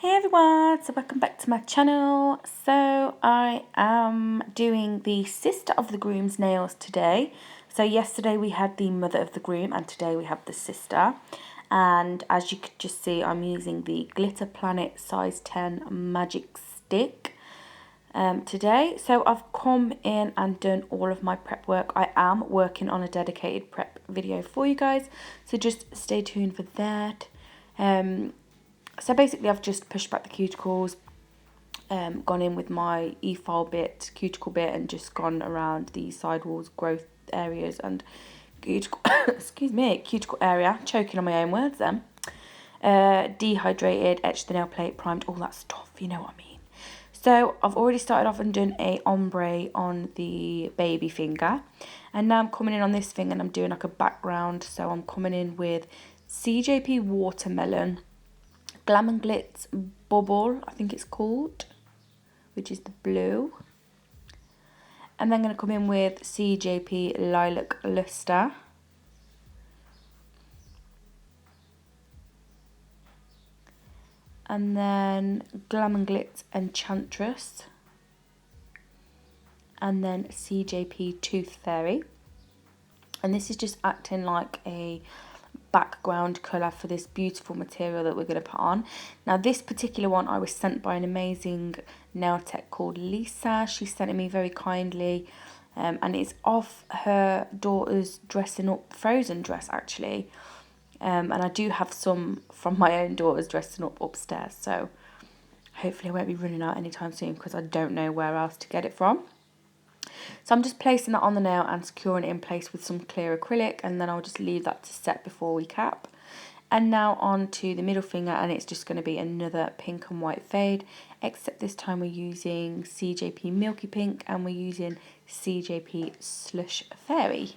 Hey everyone, so welcome back to my channel. So I am doing the sister of the groom's nails today. So yesterday we had the mother of the groom and today we have the sister. And as you could just see, I'm using the Glitter Planet size 10 magic stick today. So I've come in and done all of my prep work. I am working on a dedicated prep video for you guys, so just stay tuned for that. So basically I've just pushed back the cuticles, gone in with my e-file bit, cuticle bit, and just gone around the sidewalls, growth areas and cuticle, excuse me, cuticle area, choking on my own words then. Dehydrated, etched the nail plate, primed, all that stuff, you know what I mean. So I've already started off and done a ombre on the baby finger. And now I'm coming in on this finger and I'm doing like a background. So I'm coming in with CJP Watermelon, Glam and Glitz Bubble, I think it's called, which is the blue. And then I'm going to come in with CJP Lilac Luster. And then Glam and Glitz Enchantress. And then CJP Tooth Fairy. And this is just acting like a background colour for this beautiful material that we're going to put on. Now this particular one I was sent by an amazing nail tech called Lisa. She sent it me very kindly, and it's off her daughter's dressing up Frozen dress actually, and I do have some from my own daughter's dressing up upstairs, so hopefully I won't be running out anytime soon because I don't know where else to get it from. So I'm just placing that on the nail and securing it in place with some clear acrylic, and then I'll just leave that to set before we cap. And now on to the middle finger, and it's just going to be another pink and white fade, except this time we're using CJP Milky Pink and we're using CJP Slush Fairy.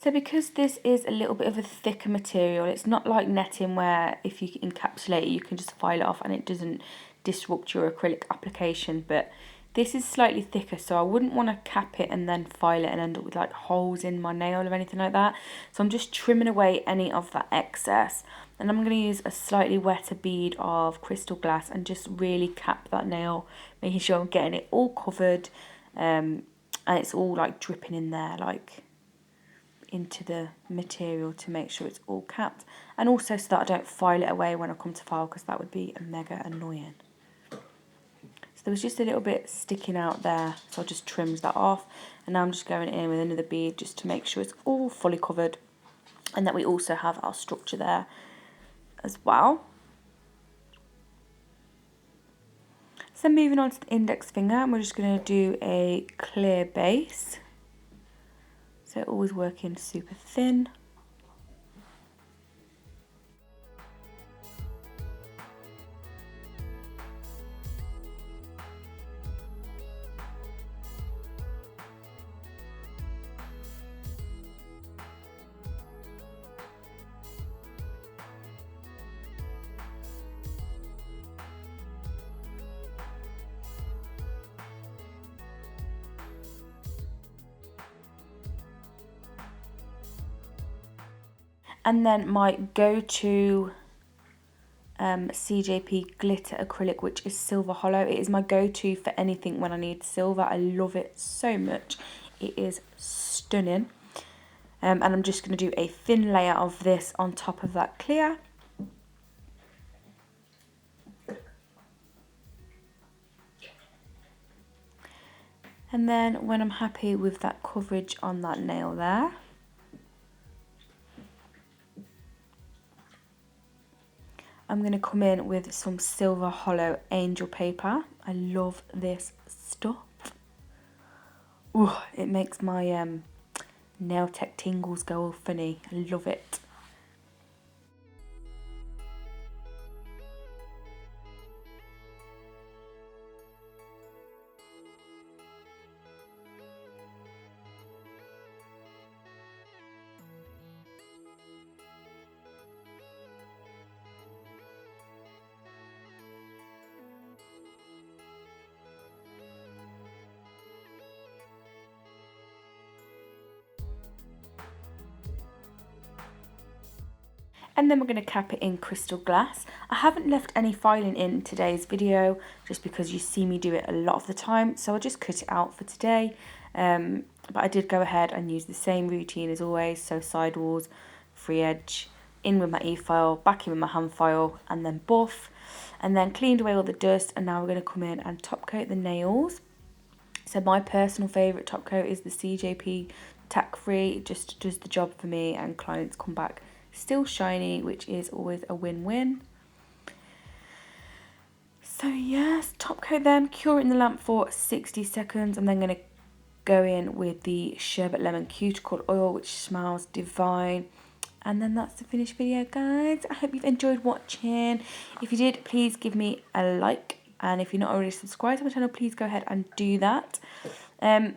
So because this is a little bit of a thicker material, it's not like netting where if you encapsulate it, you can just file it off and it doesn't disrupt your acrylic application, but this is slightly thicker, so I wouldn't want to cap it and then file it and end up with like holes in my nail or anything like that. So I'm just trimming away any of that excess, and I'm going to use a slightly wetter bead of crystal glass and just really cap that nail, making sure I'm getting it all covered, and it's all like dripping in there, like into the material, to make sure it's all capped, and also so that I don't file it away when I come to file, because that would be mega annoying. So there was just a little bit sticking out there, so I just trimmed that off, and now I'm just going in with another bead just to make sure it's all fully covered and that we also have our structure there as well. So moving on to the index finger, and we're just going to do a clear base. So always working super thin. And then my go-to CJP glitter acrylic, which is Silver Hollow. It is my go-to for anything when I need silver. I love it so much. It is stunning. And I'm just going to do a thin layer of this on top of that clear. And then when I'm happy with that coverage on that nail there, I'm going to come in with some silver hollow angel paper. I love this stuff. Ooh, it makes my nail tech tingles go all funny. I love it. And then we're going to cap it in crystal glass. I haven't left any filing in today's video just because you see me do it a lot of the time, so I'll just cut it out for today. But I did go ahead and use the same routine as always, so sidewalls, free edge, in with my e-file, back in with my hand file, and then buff, and then cleaned away all the dust. And now we're going to come in and top coat the nails. So my personal favourite top coat is the CJP tack free. It just does the job for me, and clients come back still shiny, which is always a win-win. So yes, top coat them, cure it in the lamp for 60 seconds. I'm then going to go in with the sherbet lemon cuticle oil, which smells divine. And then that's the finished video, guys. I hope you've enjoyed watching. If you did, please give me a like. And if you're not already subscribed to my channel, please go ahead and do that.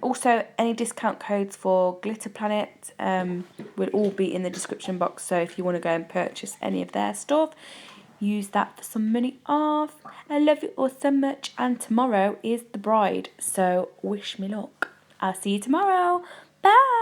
Also, any discount codes for Glitter Planet will all be in the description box. So if you want to go and purchase any of their stuff, use that for some money off. I love you all so much. And tomorrow is the bride. So wish me luck. I'll see you tomorrow. Bye.